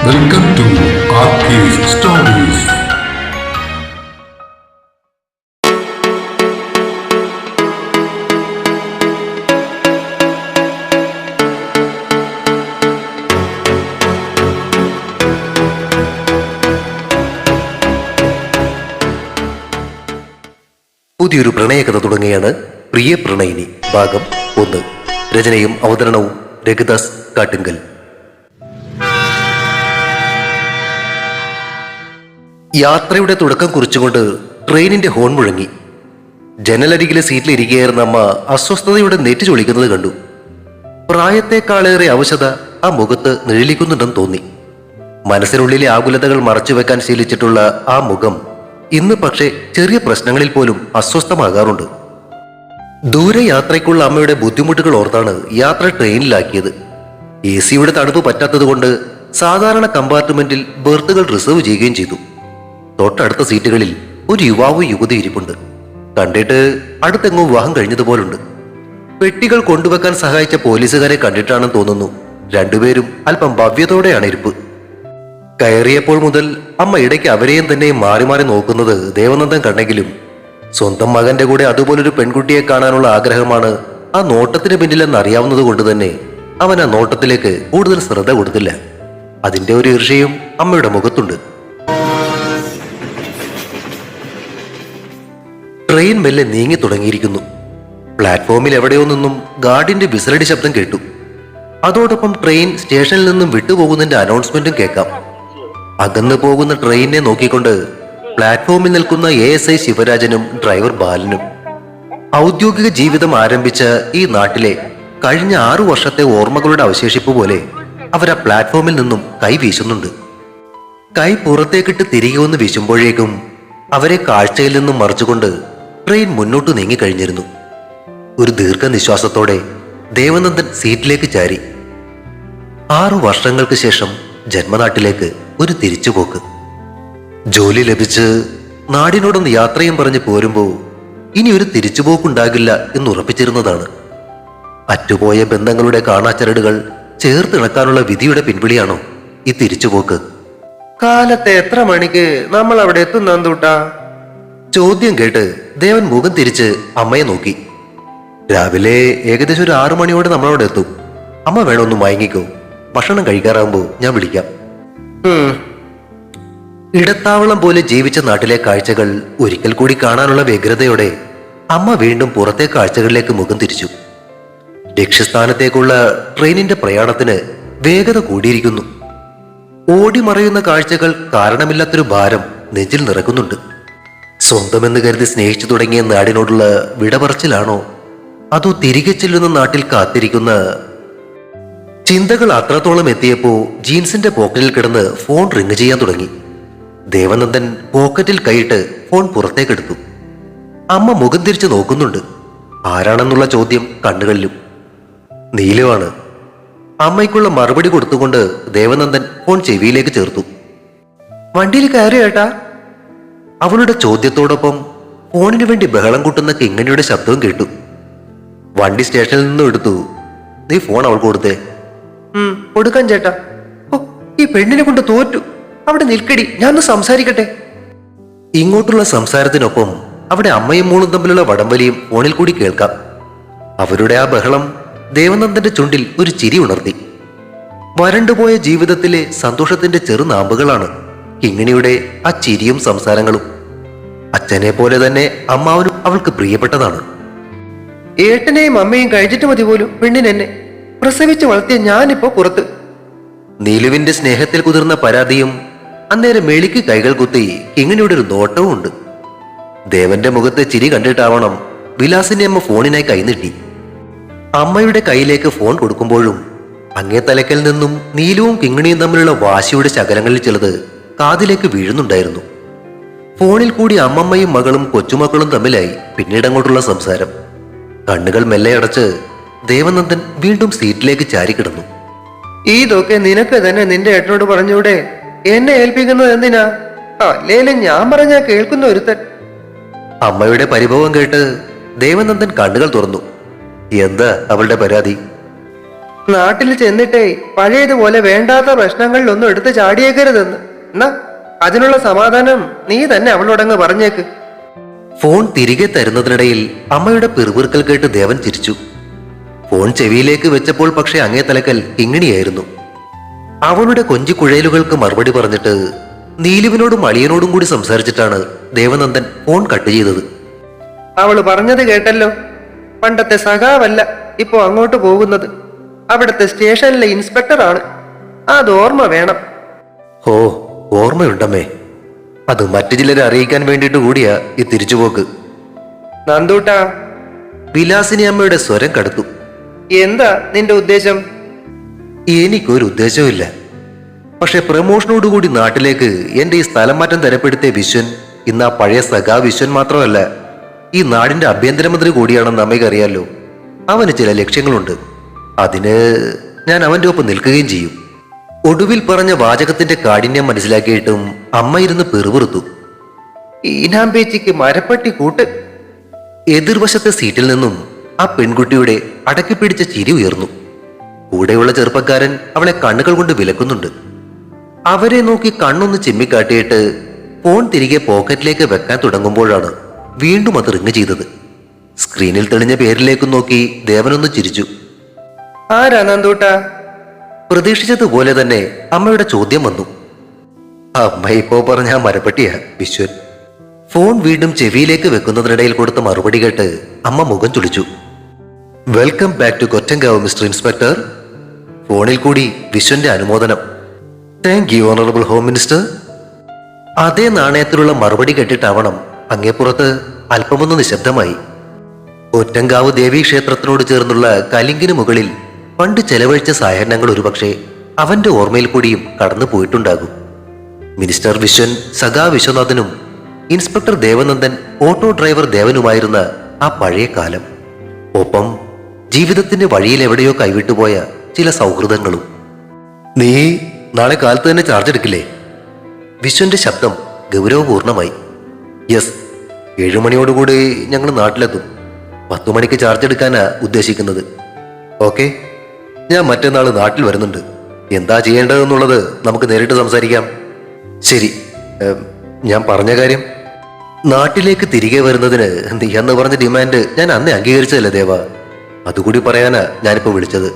Welcome to RK's Stories. പുതിയൊരു പ്രണയകഥ തുടങ്ങിയാണ് പ്രിയ പ്രണയിനി ഭാഗം 1. രചനയും അവതരണവും രഘുദാസ് കാട്ടുങ്കൽ. യാത്രയുടെ തുടക്കം കുറിച്ചുകൊണ്ട് ട്രെയിനിന്റെ ഹോൺ മുഴങ്ങി. ജനലരികിലെ സീറ്റിലിരിക്കുകയായിരുന്ന അമ്മ അസ്വസ്ഥതയുടെ നെറ്റി ചൊളിക്കുന്നത് കണ്ടു. പ്രായത്തെക്കാളേറെ അവശത ആ മുഖത്ത് നിഴലിക്കുന്നുണ്ടെന്ന് തോന്നി. മനസ്സിനുള്ളിലെ ആകുലതകൾ മറച്ചുവെക്കാൻ ശീലിച്ചിട്ടുള്ള ആ മുഖം ഇന്ന് പക്ഷേ ചെറിയ പ്രശ്നങ്ങളിൽ പോലും അസ്വസ്ഥമാകാറുണ്ട്. ദൂരെ യാത്രയ്ക്കുള്ള അമ്മയുടെ ബുദ്ധിമുട്ടുകൾ ഓർത്താണ് യാത്ര ട്രെയിനിലാക്കിയത്. AC-യുടെ തണുപ്പ് പറ്റാത്തതുകൊണ്ട് സാധാരണ കമ്പാർട്ട്മെന്റിൽ ബെർത്തുകൾ റിസർവ് ചെയ്യുകയും ചെയ്തു. തൊട്ടടുത്ത സീറ്റുകളിൽ ഒരു യുവാവ് യുവതി ഇരിപ്പുണ്ട്. കണ്ടിട്ട് അടുത്തെങ്ങോ വിവാഹം കഴിഞ്ഞതുപോലുണ്ട്. പെട്ടികൾ കൊണ്ടുവെക്കാൻ സഹായിച്ച പോലീസുകാരെ കണ്ടിട്ടാണെന്ന് തോന്നുന്നു. രണ്ടുപേരും അല്പം ഭവ്യതയോടെയാണ് ഇരിപ്പ്. കയറിയപ്പോൾ മുതൽ അമ്മ ഇടയ്ക്ക് അവരെയും തന്നെയും മാറി മാറി നോക്കുന്നത് ദേവനന്ദൻ കണ്ടെങ്കിലും സ്വന്തം മകന്റെ കൂടെ അതുപോലൊരു പെൺകുട്ടിയെ കാണാനുള്ള ആഗ്രഹമാണ് ആ നോട്ടത്തിന് പിന്നിലെന്ന് അറിയാവുന്നത് കൊണ്ട് തന്നെ അവൻ ആ നോട്ടത്തിലേക്ക് കൂടുതൽ ശ്രദ്ധ കൊടുത്തില്ല. അതിന്റെ ഒരു ഈർഷ്യയും അമ്മയുടെ മുഖത്തുണ്ട്. ട്രെയിൻ മെല്ലെ നീങ്ങി തുടങ്ങിയിരിക്കുന്നു. പ്ലാറ്റ്ഫോമിൽ എവിടെയോ നിന്നും ഗാർഡിന്റെ വിസിലടി ശബ്ദം കേട്ടു. അതോടൊപ്പം ട്രെയിൻ സ്റ്റേഷനിൽ നിന്നും വിട്ടുപോകുന്നതിന്റെ അനൗൺസ്മെന്റും കേൾക്കാം. അകന്നു പോകുന്ന ട്രെയിനിനെ നോക്കിക്കൊണ്ട് പ്ലാറ്റ്ഫോമിൽ നിൽക്കുന്ന ASI ശിവരാജനും ഡ്രൈവർ ബാലനും ഔദ്യോഗിക ജീവിതം ആരംഭിച്ച ഈ നാട്ടിലെ കഴിഞ്ഞ 6 വർഷത്തെ ഓർമ്മകളുടെ അവശേഷിപ്പ് പോലെ അവർ ആ പ്ലാറ്റ്ഫോമിൽ നിന്നും കൈ വീശുന്നുണ്ട്. കൈ പുറത്തേക്കിട്ട് തിരികെ ഒന്ന് വീശുമ്പോഴേക്കും അവരെ കാഴ്ചയിൽ നിന്നും മറിച്ചുകൊണ്ട് ട്രെയിൻ മുന്നോട്ട് നീങ്ങിക്കഴിഞ്ഞിരുന്നു. ഒരു ദീർഘനിശ്വാസത്തോടെ ദേവനന്ദൻ സീറ്റിലേക്ക് ചാരി. 6 വർഷങ്ങൾക്ക് ശേഷം ജന്മനാട്ടിലേക്ക് ഒരു തിരിച്ചുപോക്ക്. ജോലി ലഭിച്ച് നാടിനോടൊന്ന് യാത്രയും പറഞ്ഞ് പോരുമ്പോൾ ഇനി ഒരു തിരിച്ചുപോക്കുണ്ടാകില്ല എന്ന് ഉറപ്പിച്ചിരുന്നതാണ്. അറ്റുപോയ ബന്ധങ്ങളുടെ കാണാച്ചരടുകൾ ചേർത്തിണക്കാനുള്ള വിധിയുടെ പിൻവിളിയാണോ ഈ തിരിച്ചുപോക്ക്? കാലത്തെ എത്ര മണിക്ക് നമ്മൾ അവിടെ എത്തുന്നൂട്ടാ? ചോദ്യം കേട്ട് ദേവൻ മുഖം തിരിച്ച് അമ്മയെ നോക്കി. രാവിലെ ഏകദേശം ഒരു 6 മണിയോടെ നമ്മളവിടെ എത്തും. അമ്മ വേണമെന്ന് മയങ്ങിക്കോ. ഭക്ഷണം കഴിക്കാറാകുമ്പോ ഞാൻ വിളിക്കാം. ഇടത്താവളം പോലെ ജീവിച്ച നാട്ടിലെ കാഴ്ചകൾ ഒരിക്കൽ കൂടി കാണാനുള്ള വ്യഗ്രതയോടെ അമ്മ വീണ്ടും പുറത്തെ കാഴ്ചകളിലേക്ക് മുഖം തിരിച്ചു. ലക്ഷ്യസ്ഥാനത്തേക്കുള്ള ട്രെയിനിന്റെ പ്രയാണത്തിന് വേഗത കൂടിയിരിക്കുന്നു. ഓടിമറയുന്ന കാഴ്ചകൾ കാരണമില്ലാത്തൊരു ഭാരം നെഞ്ചിൽ നിറക്കുന്നുണ്ട്. സ്വന്തമെന്ന് കരുതി സ്നേഹിച്ചു തുടങ്ങിയ നാടിനോടുള്ള വിടപറച്ചിലാണോ അതോ തിരികെ ചെല്ലുന്ന നാട്ടിൽ കാത്തിരിക്കുന്ന ചിന്തകൾ അത്രത്തോളം എത്തിയപ്പോ ജീൻസിന്റെ പോക്കറ്റിൽ കിടന്ന് ഫോൺ റിങ് ചെയ്യാൻ തുടങ്ങി. ദേവനന്ദൻ പോക്കറ്റിൽ കൈയിട്ട് ഫോൺ പുറത്തേക്കെടുത്തു. അമ്മ മുഖം തിരിച്ചു നോക്കുന്നുണ്ട്. ആരാണെന്നുള്ള ചോദ്യം കണ്ണുകളിലും. നീലുവാണ്. അമ്മയ്ക്കുള്ള മറുപടി കൊടുത്തുകൊണ്ട് ദേവനന്ദൻ ഫോൺ ചെവിയിലേക്ക് ചേർത്തു. വണ്ടിയിൽ കയറി ഏട്ടാ? അവളുടെ ചോദ്യത്തോടൊപ്പം ഫോണിനു വേണ്ടി ബഹളം കൂട്ടുന്ന കിങ്ങണിയുടെ ശബ്ദവും കേട്ടു. വണ്ടി സ്റ്റേഷനിൽ നിന്നും എടുത്തു. നീ ഫോൺ അവൾക്ക് കൊടുത്തേ. കൊടുക്കാൻ ചേട്ടാ. ഓ, ഈ പെണ്ണിനെ കൊണ്ട് തോറ്റു. അവിടെ നിൽക്കടി, ഞാനൊന്ന് സംസാരിക്കട്ടെ. ഇങ്ങോട്ടുള്ള സംസാരത്തിനൊപ്പം അവിടെ അമ്മയും മോളും തമ്മിലുള്ള വടംവലിയും ഫോണിൽ കൂടി കേൾക്കാം. അവരുടെ ആ ബഹളം ദേവനന്ദന്റെ ചുണ്ടിൽ ഒരു ചിരി ഉണർത്തി. വരണ്ടുപോയ ജീവിതത്തിലെ സന്തോഷത്തിന്റെ ചെറുനാമ്പുകളാണ് കിങ്ങിണിയുടെ ആ ചിരിയും സംസാരങ്ങളും. അച്ഛനെ പോലെ തന്നെ അമ്മാവനും അവൾക്ക് പ്രിയപ്പെട്ടതാണ്. ഏട്ടനെയും അമ്മയും കഴിച്ചിട്ട് മതി പോലും പെണ്ണിനെന്നെ പ്രസവിച്ച് വളർത്തിയ ഞാനിപ്പോ പുറത്ത്. നീലുവിന്റെ സ്നേഹത്തിൽ കുതിർന്ന പരാതിയും അന്നേരം മേളിക്ക് കൈകൾ കുത്തി കിങ്ങിണിയുടെ ഒരു നോട്ടവും ഉണ്ട്. ദേവന്റെ മുഖത്തെ ചിരി കണ്ടിട്ടാവണം വിലാസിന്റെ അമ്മ ഫോണിനായി കൈനീട്ടി. അമ്മയുടെ കയ്യിലേക്ക് ഫോൺ കൊടുക്കുമ്പോഴും അങ്ങേ തലക്കൽ നിന്നും നീലുവും കിങ്ങിണിയും തമ്മിലുള്ള വാശിയുടെ ശകലങ്ങളിൽ ചിലത് കാതിലേക്ക് വീഴുന്നുണ്ടായിരുന്നു. ഫോണിൽ കൂടി അമ്മമ്മയും മകളും കൊച്ചുമക്കളും തമ്മിലായി പിന്നീടങ്ങോട്ടുള്ള സംസാരം. കണ്ണുകൾ മെല്ലെ അടച്ച് ദേവനന്ദൻ വീണ്ടും സീറ്റിലേക്ക് ചാരിക്കിടന്നു. ഇതൊക്കെ നിനക്ക് തന്നെ നിന്റെ ഏട്ടനോട് പറഞ്ഞൂടെ? എന്നെ ഏൽപ്പിക്കുന്നത് എന്തിനാ? അല്ലേലും ഞാൻ പറഞ്ഞാ കേൾക്കുന്ന ഒരുത്തൻ. അമ്മയുടെ പരിഭവം കേട്ട് ദേവനന്ദൻ കണ്ണുകൾ തുറന്നു. എന്താ അവളുടെ പരാതി? നാട്ടിൽ ചെന്നിട്ടേ പഴയതുപോലെ വേണ്ടാത്ത പ്രശ്നങ്ങളിലൊന്നും എടുത്ത് ചാടിയേക്കരുതെന്ന്. എന്നാ അതിനുള്ള സമാധാനം നീ തന്നെ അവളോടങ്ങ് പറഞ്ഞേക്ക്. ഫോൺ തിരികെ തരുന്നതിനിടയിൽ അമ്മയുടെ പിറുപിറുക്കൽ കേട്ട് ദേവൻ ചിരിച്ചു. ഫോൺ ചെവിയിലേക്ക് വെച്ചപ്പോൾ പക്ഷെ അങ്ങേ തലക്കൽ കിങ്ങിണിയായിരുന്നു. അവളുടെ കൊഞ്ചിക്കുഴയലുകൾക്ക് മറുപടി പറഞ്ഞിട്ട് നീലുവിനോടും അളിയനോടും കൂടി സംസാരിച്ചിട്ടാണ് ദേവനന്ദൻ ഫോൺ കട്ട് ചെയ്തത്. അവള് പറഞ്ഞത് കേട്ടല്ലോ. പണ്ടത്തെ സഖാവല്ല ഇപ്പോ അങ്ങോട്ട് പോകുന്നത്. അവിടുത്തെ സ്റ്റേഷനിലെ ഇൻസ്പെക്ടറാണ്. അത് ഓർമ്മ വേണം. ഓ, ഓർമ്മയുണ്ടമ്മേ. അത് മറ്റു ചിലരെ അറിയിക്കാൻ വേണ്ടിയിട്ട് കൂടിയാ ഈ തിരിച്ചുപോക്ക്. നന്ദൂട്ടാ, വിലാസിനി അമ്മയുടെ സ്വരം കടുത്തു. എന്താ നിന്റെ ഉദ്ദേശം? എനിക്കൊരു ഉദ്ദേശവുമില്ല. പക്ഷെ പ്രമോഷനോടുകൂടി നാട്ടിലേക്ക് എന്റെ ഈ സ്ഥലം മാറ്റം തരപ്പെടുത്തിയ വിശ്വൻ ഇന്ന് ആ പഴയ സഖാ വിശ്വൻ മാത്രമല്ല, ഈ നാടിന്റെ ആഭ്യന്തരമന്ത്രി കൂടിയാണെന്ന് അമ്മയ്ക്ക് അറിയാലോ. അവന് ചില ലക്ഷ്യങ്ങളുണ്ട്. അതിന് ഞാൻ അവന്റെ ഒപ്പം നിൽക്കുകയും ചെയ്യും. ഒടുവിൽ പറഞ്ഞ വാചകത്തിന്റെ കാഠിന്യം മനസ്സിലാക്കിയിട്ടും അമ്മ ഇരുന്ന് പെറുപിറുത്തു. ഈനാമ്പേച്ചിക്ക് മരപ്പട്ടി കൂട്ട്. എതിർവശത്തെ സീറ്റിൽ നിന്നും ആ പെൺകുട്ടിയുടെ അടക്കിപ്പിടിച്ച ചിരി ഉയർന്നു. കൂടെയുള്ള ചെറുപ്പക്കാരൻ അവളെ കണ്ണുകൾ കൊണ്ട് വിലക്കുന്നുണ്ട്. അവരെ നോക്കി കണ്ണൊന്ന് ചിമ്മിക്കാട്ടിയിട്ട് ഫോൺ തിരികെ പോക്കറ്റിലേക്ക് വെക്കാൻ തുടങ്ങുമ്പോഴാണ് വീണ്ടും അത് റിങ് ചെയ്തത്. സ്ക്രീനിൽ തെളിഞ്ഞ പേരിലേക്ക് നോക്കി ദേവനൊന്ന് ചിരിച്ചു. ആരാ നന്ദൂട്ടാ? പ്രതീക്ഷിച്ചതുപോലെ തന്നെ അമ്മയുടെ ചോദ്യം വന്നു. അമ്മ ഇപ്പോ പറഞ്ഞ ആ മരപ്പട്ടിയാ വിശ്വൻ. ഫോൺ വീണ്ടും ചെവിയിലേക്ക് വെക്കുന്നതിനിടയിൽ കൊടുത്ത മറുപടി കേട്ട് അമ്മ മുഖം ചുളിച്ചു. Welcome back to Kottankavu mister inspector. ഫോണിൽ കൂടി വിശ്വന്റെ അനുമോദനം. Thank you honourable home minister. അതേ നാണയത്തിലുള്ള മറുപടി കേട്ടിട്ടാവണം അങ്ങേപ്പുറത്ത് അല്പമൊന്ന് നിശബ്ദമായി. കൊറ്റങ്കാവ് ദേവീ ക്ഷേത്രത്തിനോട് ചേർന്നുള്ള കലിങ്കിന് മുകളിൽ പണ്ട് ചെലവഴിച്ച സായാഹ്നങ്ങൾ ഒരുപക്ഷെ അവന്റെ ഓർമ്മയിൽ കൂടിയും കടന്നു പോയിട്ടുണ്ടാകും. മിനിസ്റ്റർ വിശ്വൻ സഖാ വിശ്വനാഥനും ഇൻസ്പെക്ടർ ദേവനന്ദൻ ഓട്ടോ ഡ്രൈവർ ദേവനുമായിരുന്ന ആ പഴയ കാലം. ഒപ്പം ജീവിതത്തിന്റെ വഴിയിൽ എവിടെയോ കൈവിട്ടുപോയ ചില സൗഹൃദങ്ങളും. നീ നാളെ കാലത്ത് തന്നെ ചാർജ് എടുക്കില്ലേ? വിശ്വന്റെ ശബ്ദം ഗൗരവപൂർണമായി. യെസ്, 7 മണിയോടുകൂടി ഞങ്ങൾ നാട്ടിലെത്തും. 10 മണിക്ക് ചാർജ് എടുക്കാനാ ഉദ്ദേശിക്കുന്നത്. ഓക്കെ, ഞാൻ മറ്റന്നാൾ നാട്ടിൽ വരുന്നുണ്ട്. എന്താ ചെയ്യേണ്ടതെന്നുള്ളത് നമുക്ക് നേരിട്ട് സംസാരിക്കാം. ശരി, ഞാൻ പറഞ്ഞ കാര്യം. നാട്ടിലേക്ക് തിരികെ വരുന്നതിന് നീ അന്ന് പറഞ്ഞ ഡിമാൻഡ് ഞാൻ അന്നേ അംഗീകരിച്ചതല്ലേ ദേവ. അതുകൂടി പറയാനാ ഞാനിപ്പോ വിളിച്ചത്.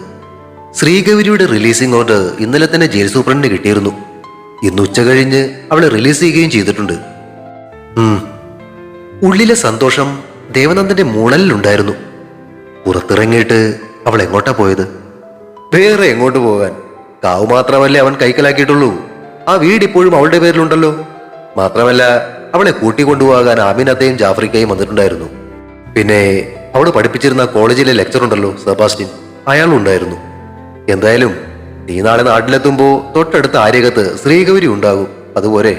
ശ്രീഗൗരിയുടെ റിലീസിംഗ് ഓർഡർ ഇന്നലെ തന്നെ ജയിൽ സൂപ്രണ്ടിന് കിട്ടിയിരുന്നു. ഇന്ന് ഉച്ച കഴിഞ്ഞ് അവളെ റിലീസ് ചെയ്യുകയും ചെയ്തിട്ടുണ്ട്. ഉള്ളിലെ സന്തോഷം ദേവനന്ദന്റെ മൂളലിലുണ്ടായിരുന്നു. പുറത്തിറങ്ങിയിട്ട് അവൾ എങ്ങോട്ടാ പോയത്? വേറെ എങ്ങോട്ട് പോകാൻ? കാവ് മാത്രമല്ലേ അവൻ കൈക്കലാക്കിയിട്ടുള്ളൂ. ആ വീട് ഇപ്പോഴും അവളുടെ പേരിലുണ്ടല്ലോ. മാത്രമല്ല അവളെ കൂട്ടിക്കൊണ്ടുപോകാൻ ആമിനത്തയും ജാഫ്രിക്കയും വന്നിട്ടുണ്ടായിരുന്നു. പിന്നെ അവള് പഠിപ്പിച്ചിരുന്ന കോളേജിലെ ലെക്ചർ ഉണ്ടല്ലോ സെബാസ്റ്റ്യൻ, അയാളും ഉണ്ടായിരുന്നു. എന്തായാലും നീ നാളെ നാട്ടിലെത്തുമ്പോ തൊട്ടടുത്ത ആര്യകത്ത് ശ്രീഗൗരി ഉണ്ടാകും. അതുപോലെ.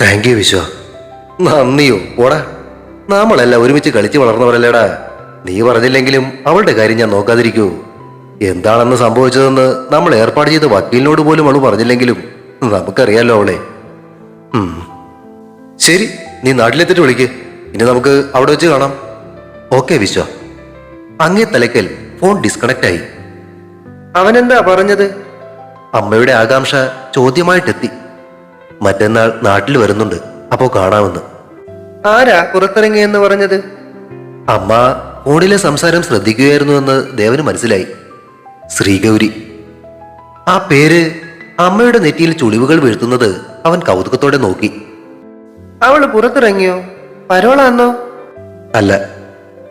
താങ്ക് യു വിശ്വ. നന്ദിയോ പോടാ, നമ്മളെല്ലാം ഒരുമിച്ച് കളിച്ചു വളർന്നവരല്ലേടാ. നീ പറഞ്ഞില്ലെങ്കിലും അവളുടെ കാര്യം ഞാൻ നോക്കാതിരിക്കൂ. എന്താണെന്ന് സംഭവിച്ചതെന്ന് നമ്മൾ ഏർപ്പാട് ചെയ്ത വക്കീലിനോട് പോലും അവൾ പറഞ്ഞില്ലെങ്കിലും നമുക്കറിയാലോ അവളെ. ശരി, നീ നാട്ടിലെത്തിട്ട് വിളിക്ക്. ഇനി നമുക്ക് അവിടെ വെച്ച് കാണാം. ഓക്കെ വിശ്വ. അങ്ങേ തലക്കൽ ഫോൺ ഡിസ്കണക്ട് ആയി. അവനെന്താ പറഞ്ഞത്? അമ്മയുടെ ആകാംക്ഷ ചോദ്യമായിട്ടെത്തി. മറ്റന്നാൾ നാട്ടിൽ വരുന്നുണ്ട്, അപ്പോ കാണാമെന്ന്. ആരാ പുറത്തിറങ്ങിയെന്ന് പറഞ്ഞത്? അമ്മ ഫോണിലെ സംസാരം ശ്രദ്ധിക്കുകയായിരുന്നുവെന്ന് ദേവന് മനസ്സിലായി. ശ്രീഗൗരി. ആ പേര് അമ്മയുടെ നെറ്റിയിൽ ചുളിവുകൾ വീഴ്ത്തുന്നത് അവൻ കൗതുകത്തോടെ നോക്കി. അവള് പുറത്തിറങ്ങിയോ? പരോളാന്നോ? അല്ല,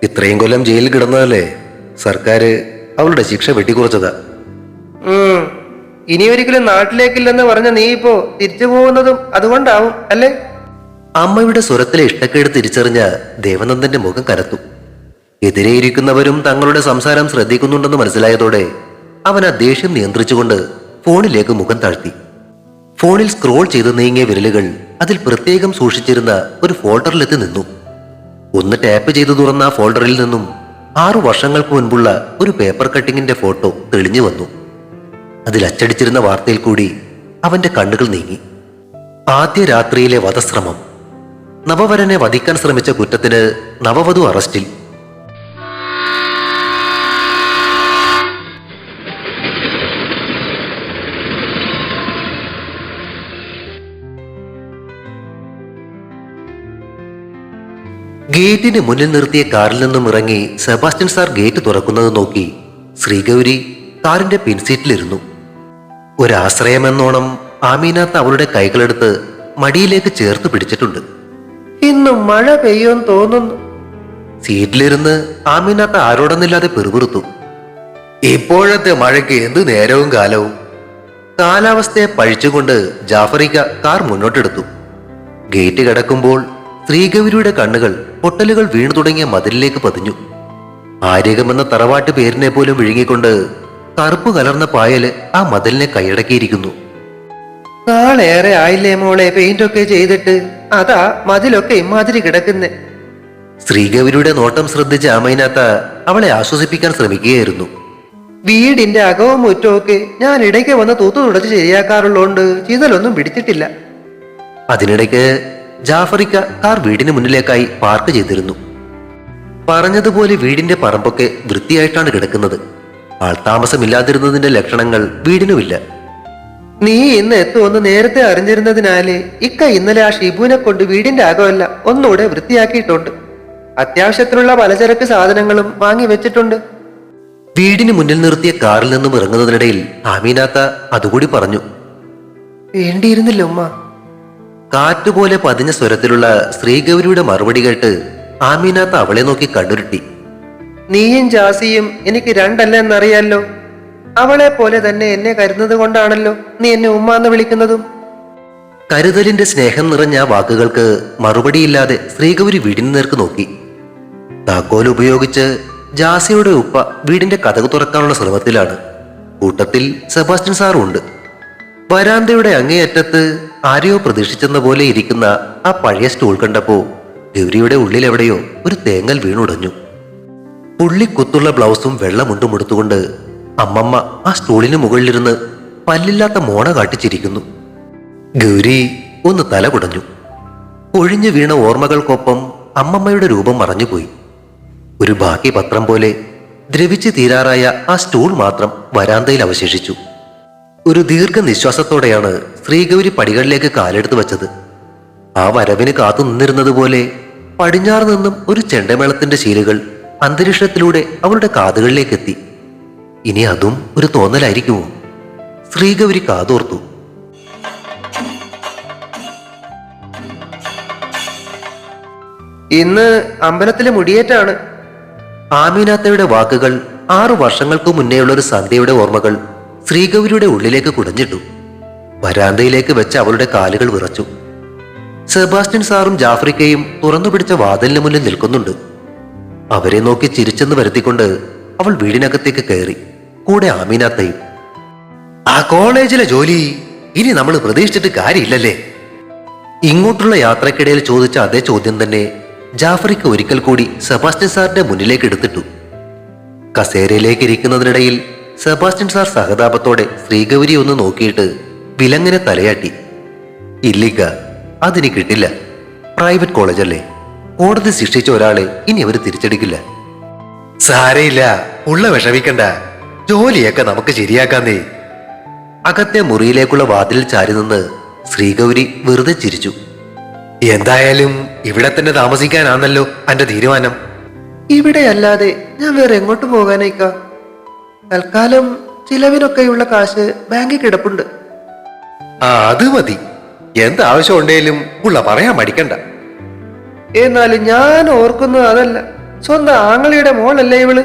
ഇത്രയും കൊല്ലം ജയിലിൽ കിടന്നതല്ലേ, സർക്കാർ അവളുടെ ശിക്ഷ വെട്ടിക്കുറച്ചതാ. ഇനി ഒരിക്കലും നാട്ടിലേക്കില്ലെന്ന് പറഞ്ഞ നീ ഇപ്പോ തിരിച്ചു പോകുന്നതും അതുകൊണ്ടാവും അല്ലേ? അമ്മയുടെ സ്വരത്തിലെ ഇഷ്ടക്കേട് തിരിച്ചറിഞ്ഞ ദേവനന്ദന്റെ മുഖം കരത്തു. എതിരെയിരിക്കുന്നവരും തങ്ങളുടെ സംസാരം ശ്രദ്ധിക്കുന്നുണ്ടെന്ന് മനസ്സിലായതോടെ അവൻ ആ ദേഷ്യം നിയന്ത്രിച്ചുകൊണ്ട് ഫോണിലേക്ക് മുഖം താഴ്ത്തി. ഫോണിൽ സ്ക്രോൾ ചെയ്ത് നീങ്ങിയ വിരലുകൾ അതിൽ പ്രത്യേകം സൂക്ഷിച്ചിരുന്ന ഒരു ഫോൾഡറിലെത്തി നിന്നു. ഒന്ന് ടാപ്പ് ചെയ്തു തുറന്ന ആ ഫോൾഡറിൽ നിന്നും 6 വർഷങ്ങൾക്ക് മുൻപുള്ള ഒരു പേപ്പർ കട്ടിങ്ങിന്റെ ഫോട്ടോ തെളിഞ്ഞു വന്നു. അതിൽ അച്ചടിച്ചിരുന്ന വാർത്തയിൽ കൂടി അവന്റെ കണ്ണുകൾ നീങ്ങി. ആദ്യ രാത്രിയിലെ വധശ്രമം. നവവരനെ വധിക്കാൻ ശ്രമിച്ച കുറ്റത്തിന് നവവധു അറസ്റ്റിൽ. ഗേറ്റിന് മുന്നിൽ നിർത്തിയ കാറിൽ നിന്നും ഇറങ്ങി സെബാസ്റ്റ്യൻ സാർ ഗേറ്റ് തുറക്കുന്നത് നോക്കി ശ്രീഗൗരി കാറിന്റെ പിൻസീറ്റിലിരുന്നു. ഒരാശ്രയമെന്നോണം ആമീനാത്ത് അവളുടെ കൈകളെടുത്ത് മടിയിലേക്ക് ചേർത്ത് പിടിച്ചിട്ടുണ്ട്. ഇന്നും മഴ പെയ്യുമെന്ന് തോന്നുന്നു. സീറ്റിലിരുന്ന് ആമീനാത്ത് ആരോടൊന്നില്ലാതെ പെറുപിറുത്തു. ഇപ്പോഴത്തെ മഴയ്ക്ക് എന്ത് നേരവും കാലവും. കാലാവസ്ഥയെ പഴിച്ചുകൊണ്ട് ജാഫറിക്ക കാർ മുന്നോട്ടെടുത്തു. ഗേറ്റ് കടക്കുമ്പോൾ ശ്രീഗൗരിയുടെ കണ്ണുകൾ പൊട്ടലുകൾ വീണു തുടങ്ങിയ മതിലിലേക്ക് പതിഞ്ഞു. ആര്യകമെന്ന തറവാട്ട് പേരിനെ പോലും വിഴുങ്ങിക്കൊണ്ട് കറുപ്പ് കലർന്ന പായല് ആ മതിലിനെ കൈയടക്കിയിരിക്കുന്നു. നാളേറെ ആയില്ലേ മോളെ പെയിന്റൊക്കെ ചെയ്തിട്ട്, അതാ മതിലൊക്കെ ഇമാതിരി കിടക്കുന്നേ. ശ്രീഗൗരിയുടെ നോട്ടം ശ്രദ്ധിച്ച ആമൈനാത്ത അവളെ ആശ്വസിപ്പിക്കാൻ ശ്രമിക്കുകയായിരുന്നു. വീടിന്റെ അകവും മുറ്റമൊക്കെ ഞാൻ ഇടയ്ക്ക് വന്ന് തൂത്തു തുടച്ച് ശരിയാക്കാറുള്ളോണ്ട് ചീതലൊന്നും പിടിച്ചിട്ടില്ല. അതിനിടയ്ക്ക് ജാഫറിക്ക കാർ വീടിന് മുന്നിലേക്കായി പാർക്ക് ചെയ്തിരുന്നു. പറഞ്ഞതുപോലെ വീടിന്റെ പറമ്പൊക്കെ വൃത്തിയായിട്ടാണ് കിടക്കുന്നത്. ആൾതാമസമില്ലാതിരുന്നതിന്റെ ലക്ഷണങ്ങൾ വീടിനുമില്ല. നീ ഇന്ന് എത്തുമെന്ന് നേരത്തെ അറിഞ്ഞിരുന്നതിനാല് ഇക്ക ഇന്നലെ ആ ഷിബുവിനെ കൊണ്ട് വീടിന്റെ അകമല്ല ഒന്നുകൂടെ വൃത്തിയാക്കിയിട്ടുണ്ട്. അത്യാവശ്യത്തിനുള്ള പലചരക്ക് സാധനങ്ങളും വാങ്ങി വെച്ചിട്ടുണ്ട്. വീടിന് മുന്നിൽ നിർത്തിയ കാറിൽ നിന്നും ഇറങ്ങുന്നതിനിടയിൽ ആമീനാത്ത അതുകൂടി പറഞ്ഞു. വേണ്ടിയിരുന്നില്ല ഉമ്മ. കാറ്റുപോലെ പതിഞ്ഞ സ്വരത്തിലുള്ള ശ്രീഗൗരിയുടെ മറുപടി കേട്ട് ആമീനാത്ത അവളെ നോക്കി കണ്ണുരുട്ടി. നീയും ജാസിയും എനിക്ക് രണ്ടല്ലെന്നറിയാലോ. അവളെ പോലെ തന്നെ എന്നെ കരുതുന്നത് കൊണ്ടാണല്ലോ നീ എന്നെ ഉമ്മ എന്ന് വിളിക്കുന്നതും. കരുതലിന്റെ സ്നേഹം നിറഞ്ഞ ആ വാക്കുകൾക്ക് മറുപടിയില്ലാതെ ശ്രീഗൗരി വീടിന് നേർക്ക് നോക്കി. താക്കോൽ ഉപയോഗിച്ച് ജാസിയുടെ ഉപ്പ വീടിന്റെ കതക് തുറക്കാനുള്ള ശ്രമത്തിലാണ്. കൂട്ടത്തിൽ സെബാസ്റ്റ്യൻ സാറും ഉണ്ട്. വരാന്തയുടെ അങ്ങേയറ്റത്ത് ആരെയോ പ്രതീക്ഷിച്ചെന്ന പോലെ ഇരിക്കുന്ന ആ പഴയ സ്റ്റൂൾ കണ്ടപ്പോ ഗൗരിയുടെ ഉള്ളിൽ എവിടെയോ ഒരു തേങ്ങൽ വീണുടഞ്ഞു. പുള്ളിക്കുത്തുള്ള ബ്ലൗസും വെള്ളമുണ്ടും എടുത്തുകൊണ്ട് അമ്മമ്മ ആ സ്റ്റൂളിന് മുകളിലിരുന്ന് പല്ലില്ലാത്ത മോണ കാട്ടിച്ചിരിക്കുന്നു. ഗൗരി ഒന്ന് തല കുടഞ്ഞു. ഒഴിഞ്ഞു വീണ ഓർമ്മകൾക്കൊപ്പം അമ്മമ്മയുടെ രൂപം മറഞ്ഞുപോയി. ഒരു ബാക്കി പത്രം പോലെ ദ്രവിച്ച് തീരാറായ ആ സ്റ്റൂൾ മാത്രം വരാന്തയിൽ അവശേഷിച്ചു. ഒരു ദീർഘനിശ്വാസത്തോടെയാണ് ശ്രീഗൗരി പടികളിലേക്ക് കാലെടുത്ത് വെച്ചത്. ആ വരവിന് കാത്തു നിന്നിരുന്നത് പോലെ പടിഞ്ഞാറ് നിന്നും ഒരു ചെണ്ടമേളത്തിന്റെ ശീലുകൾ അന്തരീക്ഷത്തിലൂടെ അവളുടെ കാതുകളിലേക്ക് എത്തി. ഇനി അതും ഒരു തോന്നലായിരിക്കുമോ? ശ്രീഗൗരി കാതോർത്തു. ഇന്ന് അമ്പലത്തിലെ മുടിയേറ്റാണ്. ആമീനാത്തയുടെ വാക്കുകൾ 6 വർഷങ്ങൾക്ക് മുന്നേയുള്ള ഒരു സന്ധ്യയുടെ ഓർമ്മകൾ ശ്രീഗൗരിയുടെ ഉള്ളിലേക്ക് കുടഞ്ഞിട്ടു. വരാന്തയിലേക്ക് വെച്ച് അവളുടെ കാലുകൾ വിറച്ചു. സെബാസ്റ്റ്യൻ സാറും ജാഫ്രിക്കയും തുറന്നു പിടിച്ച വാതിലിന് മുന്നിൽ നിൽക്കുന്നുണ്ട്. അവരെ നോക്കി ചിരിച്ചെന്ന് വരുത്തിക്കൊണ്ട് അവൾ വീടിനകത്തേക്ക് കയറി. കൂടെ ആമീനാത്തയും. ആ കോളേജിലെ ജോലി ഇനി നമ്മൾ പ്രതീക്ഷിച്ചിട്ട് കാര്യമില്ലല്ലേ? ഇങ്ങോട്ടുള്ള യാത്രക്കിടയിൽ ചോദിച്ച അതേ ചോദ്യം തന്നെ ജാഫറിക്ക് ഒരിക്കൽ കൂടി സെബാസ്റ്റ്യൻ സാറിന്റെ മുന്നിലേക്ക് എടുത്തിട്ടു. കസേരയിലേക്ക് ഇരിക്കുന്നതിനിടയിൽ സെബാസ്റ്റ്യൻ സാർ സഹതാപത്തോടെ ശ്രീഗൗരി ഒന്ന് നോക്കിയിട്ട് വിലങ്ങനെ തലയാട്ടി. ഇല്ലിക്ക, അതിനി കിട്ടില്ല. പ്രൈവറ്റ് കോളേജല്ലേ, കോടതി ശിക്ഷിച്ച ഒരാളെ ഇനി അവർ തിരിച്ചെടുക്കില്ല. സാരയില്ല, ഉള്ള വിഷമിക്കണ്ട, ജോലിയൊക്കെ നമുക്ക് ശരിയാക്കാന്നേ. അകത്തെ മുറിയിലേക്കുള്ള വാതിലിൽ ചാരി നിന്ന് ശ്രീഗൗരി വെറുതെ ചിരിച്ചു. എന്തായാലും ഇവിടെ തന്നെ താമസിക്കാനാണല്ലോ എന്റെ തീരുമാനം. ഇവിടെ അല്ലാതെ ഞാൻ വേറെ എങ്ങോട്ട് പോകാനേക്കാ? തൽക്കാലം ചിലവിനൊക്കെയുള്ള കാശ് ബാങ്കിൽ കിടപ്പുണ്ട്. അത് മതി. എന്താവശ്യം ഉണ്ടെങ്കിലും ഉള്ള പറയാൻ മടിക്കണ്ട. എന്നാലും ഞാൻ ഓർക്കുന്നത് അതല്ല. സ്വന്തം ആങ്ങളിയുടെ മോളല്ലേ ഇവള്.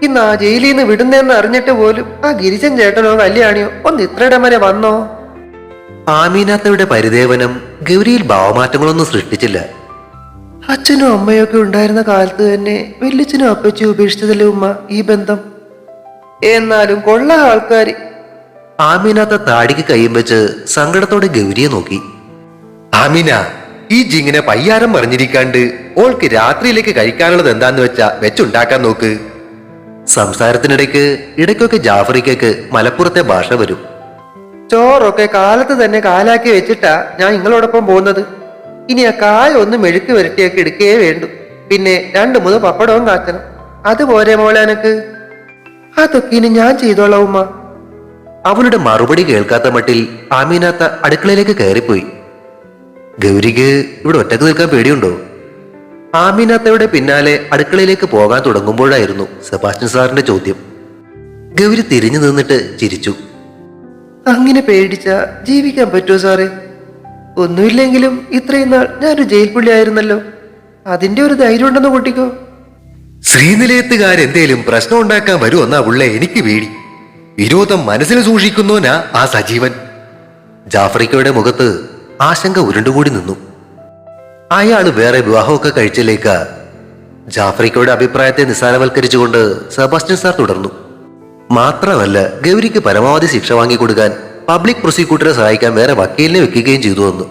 ഇന്ന് ആ ജയിലിൽ നിന്ന് വിടുന്നതെന്ന് അറിഞ്ഞിട്ട് പോലും ആ ഗിരിജൻ ചേട്ടനോ കല്യാണിയോ ഒന്ന് ഇത്രയിടം വരെ വന്നോ? ആമീനാത്തയുടെ പരിദേവനം ഗൗരിയിൽ ഭാവമാറ്റങ്ങളൊന്നും സൃഷ്ടിച്ചില്ല. അച്ഛനും അമ്മയൊക്കെ ഉണ്ടായിരുന്ന കാലത്ത് തന്നെ വല്യച്ഛനും അപ്പച്ചും ഉപേക്ഷിച്ചതല്ലേ ഉമ്മ ഈ ബന്ധം? എന്നാലും കൊള്ള ആൾക്കാര്. ആമീനാത്ത താടിക്ക് കൈയും വെച്ച് സങ്കടത്തോടെ ഗൗരിയെ നോക്കി. ആമീന, ഈ ജിങ്ങിനെ പയ്യാരം പറഞ്ഞിരിക്കാണ്ട് ഓൾക്ക് രാത്രിയിലേക്ക് കഴിക്കാനുള്ളത് എന്താന്ന് വെച്ചാ വെച്ചുണ്ടാക്കാൻ നോക്ക്. സംസാരത്തിനിടയ്ക്ക് ഇടയ്ക്കൊക്കെ ജാഫറിക്കയ്ക്ക് മലപ്പുറത്തെ ഭാഷ വരും. ചോറൊക്കെ കാലത്ത് തന്നെ കാലാക്കി വെച്ചിട്ടാ ഞാൻ നിങ്ങളോടൊപ്പം പോകുന്നത്. ഇനി ആ കായ ഒന്ന് മെഴുക്ക് വരട്ടിയൊക്കെ എടുക്കേ വേണ്ടു. പിന്നെ 2-3 പപ്പടവും കാച്ചണം. അതുപോലെ മോളെ എനക്ക്. അതൊക്കെ ഇനി ഞാൻ ചെയ്തോളാം ഉമ്മ. അവളുടെ മറുപടി കേൾക്കാത്ത മട്ടിൽ ആമീനാത്ത അടുക്കളയിലേക്ക് കയറിപ്പോയി. ഗൗരിക്ക് ഇവിടെ ഒറ്റക്ക് നിൽക്കാൻ പേടിയുണ്ടോ? ആമിനാത്തയുടെ പിന്നാലെ അടുക്കളയിലേക്ക് പോകാൻ തുടങ്ങുമ്പോഴായിരുന്നു സെബാസ്റ്റ്യൻ സാറിന്റെ ചോദ്യം. ഗൗരി തിരിഞ്ഞു നിന്നിട്ട് ചിരിച്ചു. അങ്ങനെ പേടിച്ച ജീവിക്കാൻ പറ്റുമോ സാറേ? ഒന്നുമില്ലെങ്കിലും ഇത്രയും നാൾ ഞാനൊരു ജയിൽ പുള്ളിയായിരുന്നല്ലോ. അതിന്റെ ഒരു ധൈര്യം ഉണ്ടെന്ന് കൂട്ടിക്കോ. ശ്രീനിലയത്തുകാരെന്തേലും പ്രശ്നം ഉണ്ടാക്കാൻ വരുമെന്നാ പുള്ളേ എനിക്ക് പേടി. വിരോധം മനസ്സിൽ സൂക്ഷിക്കുന്നോനാ ആ സജീവൻ. ജാഫ്രിക്കയുടെ മുഖത്ത് ആശങ്ക ഉരുണ്ടുകൂടി നിന്നു. അയാള് വേറെ വിവാഹമൊക്കെ കഴിച്ചില്ലേക്കാ? ജാഫ്രിക്കയുടെ അഭിപ്രായത്തെ നിസ്സാരവൽക്കരിച്ചുകൊണ്ട് സെബാസ്റ്റ്യൻ സാർ തുടർന്നു. മാത്രമല്ല, ഗൗരിക്ക് പരമാവധി ശിക്ഷ വാങ്ങിക്കൊടുക്കാൻ പബ്ലിക് പ്രോസിക്യൂട്ടറെ സഹായിക്കാൻ വേറെ വക്കീലിനെ വെക്കുകയും ചെയ്തു വന്നു.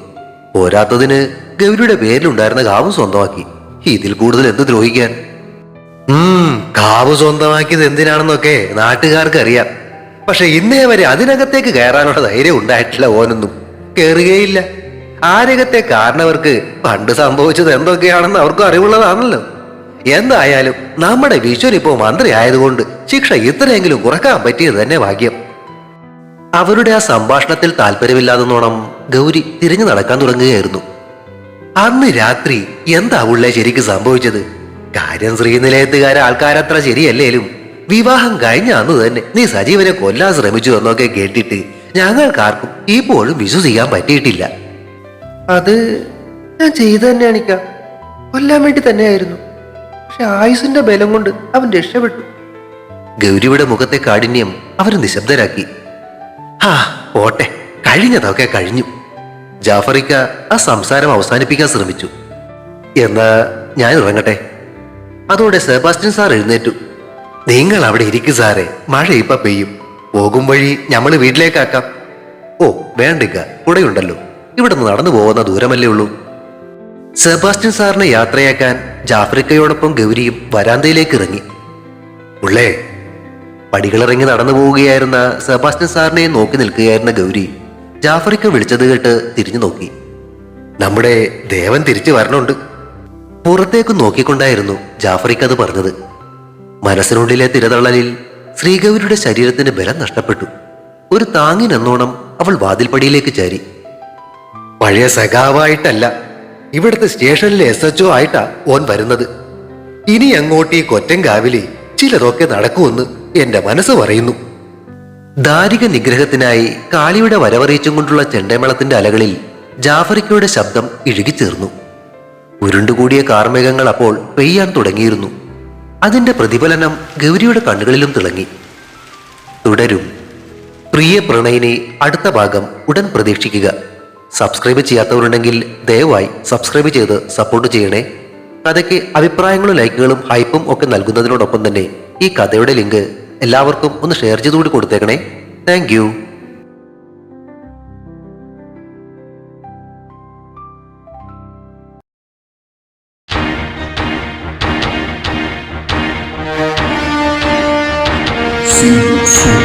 പോരാത്തതിന് ഗൗരിയുടെ പേരിലുണ്ടായിരുന്ന കാവ് സ്വന്തമാക്കി. ഇതിൽ കൂടുതൽ എന്ത് ദ്രോഹിക്കാൻ? കാവ് സ്വന്തമാക്കിയത് എന്തിനാണെന്നൊക്കെ നാട്ടുകാർക്ക് അറിയാം. പക്ഷെ ഇന്നേ വരെ അതിനകത്തേക്ക് കയറാനുള്ള ധൈര്യം ഉണ്ടായിട്ടില്ല. ഓനൊന്നും കയറുകയില്ല. ആരകത്തെ കാരണവർക്ക് പണ്ട് സംഭവിച്ചത് എന്തൊക്കെയാണെന്ന് അവർക്കും അറിവുള്ളതാണല്ലോ. എന്തായാലും നമ്മുടെ വിശ്വൻ ഇപ്പോ മന്ത്രി ആയതുകൊണ്ട് ശിക്ഷ ഇത്രയെങ്കിലും കുറക്കാൻ പറ്റിയത് തന്നെ ഭാഗ്യം. അവരുടെ ആ സംഭാഷണത്തിൽ താല്പര്യമില്ലാതെന്നോണം ഗൗരി തിരിഞ്ഞു നടക്കാൻ തുടങ്ങുകയായിരുന്നു. അന്ന് രാത്രി എന്താ ഉള്ളേ ശരിക്കും സംഭവിച്ചത്? കാര്യം ശ്രീനിലയത്തുകാരെ ആൾക്കാരത്ര ശരിയല്ലേലും വിവാഹം കഴിഞ്ഞ അന്ന് തന്നെ നീ സജീവനെ കൊല്ലാൻ ശ്രമിച്ചു എന്നൊക്കെ കേട്ടിട്ട് ഞങ്ങൾക്കാർക്കും ഇപ്പോഴും വിശ്വസിക്കാൻ പറ്റിയിട്ടില്ല. അത് ഞാൻ ചെയ്തു തന്നെയാണിക്ക. കൊല്ലാൻ വേണ്ടി തന്നെയായിരുന്നു. പക്ഷെ ആയുസിന്റെ ബലം കൊണ്ട് അവൻ രക്ഷപ്പെട്ടു. ഗൗരിയുടെ മുഖത്തെ കാഠിന്യം അവർ നിശബ്ദരാക്കി. പോട്ടെ, കഴിഞ്ഞതൊക്കെ കഴിഞ്ഞു. ജാഫറിക്ക ആ സംസാരം അവസാനിപ്പിക്കാൻ ശ്രമിച്ചു. എന്നാ ഞാൻ ഇറങ്ങട്ടെ. അതോടെ സെബാസ്റ്റ്യൻ സാർ എഴുന്നേറ്റു. നിങ്ങൾ അവിടെ ഇരിക്കു സാറേ, മഴ ഇപ്പൊ പെയ്യും. പോകും വഴി ഞമ്മള് വീട്ടിലേക്കാക്കാം. ഓ വേണ്ടിക്ക, കൂടെയുണ്ടല്ലോ. ഇവിടെ നിന്ന് നടന്നു പോകുന്ന ദൂരമല്ലേ ഉള്ളൂ. സെബാസ്റ്റ്യൻ സാറിനെ യാത്രയാക്കാൻ ജാഫ്രിക്കയോടൊപ്പം ഗൗരിയും വരാന്തയിലേക്ക് ഇറങ്ങി. ഉള്ളേ, പടികളിറങ്ങി നടന്നു പോവുകയായിരുന്ന സെബാസ്റ്റ്യൻ സാറിനെ നോക്കി നിൽക്കുകയായിരുന്ന ഗൗരി ജാഫറിക്ക വിളിച്ചത് കേട്ട് തിരിഞ്ഞു നോക്കി. നമ്മുടെ ദേവൻ തിരിച്ചു വരണുണ്ട്. പുറത്തേക്ക് നോക്കിക്കൊണ്ടായിരുന്നു ജാഫറിക്ക അത് പറഞ്ഞത്. മനസ്സിനുള്ളിലെ തിരതള്ളലിൽ ശ്രീഗൗരിയുടെ ശരീരത്തിന് ബലം നഷ്ടപ്പെട്ടു. ഒരു താങ്ങിനെന്നോണം അവൾ വാതിൽപ്പടിയിലേക്ക് ചാരി. പഴയ സഖാവായിട്ടല്ല, ഇവിടുത്തെ സ്റ്റേഷനിലെ SHO ആയിട്ടാ ഓൻ വരുന്നത്. ഇനി അങ്ങോട്ട് ഈ കൊറ്റൻകാവിലെ ചിലതൊക്കെ നടക്കുമെന്ന് എന്റെ മനസ്സ് പറയുന്നു. ദാരിക നിഗ്രഹത്തിനായി കാളിയുടെ വരവറിയിച്ചും കൊണ്ടുള്ള ചെണ്ടമേളത്തിന്റെ അലകളിൽ ജാഫറിക്കയുടെ ശബ്ദം ഇഴുകിച്ചേർന്നു. ഉരുണ്ടുകൂടിയ കാർമേഘങ്ങൾ അപ്പോൾ പെയ്യാൻ തുടങ്ങിയിരുന്നു. അതിന്റെ പ്രതിഫലനം ഗൗരിയുടെ കണ്ണുകളിലും തിളങ്ങി. തുടരും. പ്രിയ പ്രണയിനെ അടുത്ത ഭാഗം ഉടൻ പ്രതീക്ഷിക്കുക. സബ്സ്ക്രൈബ് ചെയ്യാത്തവരുണ്ടെങ്കിൽ ദയവായി സബ്സ്ക്രൈബ് ചെയ്ത് സപ്പോർട്ട് ചെയ്യണേ. കഥയ്ക്ക് അഭിപ്രായങ്ങളും ലൈക്കുകളും ഹൈപ്പും ഒക്കെ നൽകുന്നതിനോടൊപ്പം തന്നെ ഈ കഥയുടെ ലിങ്ക് എല്ലാവർക്കും ഒന്ന് ഷെയർ ചെയ്തുകൂടി കൊടുത്തേക്കണേ. Thank you. See you soon.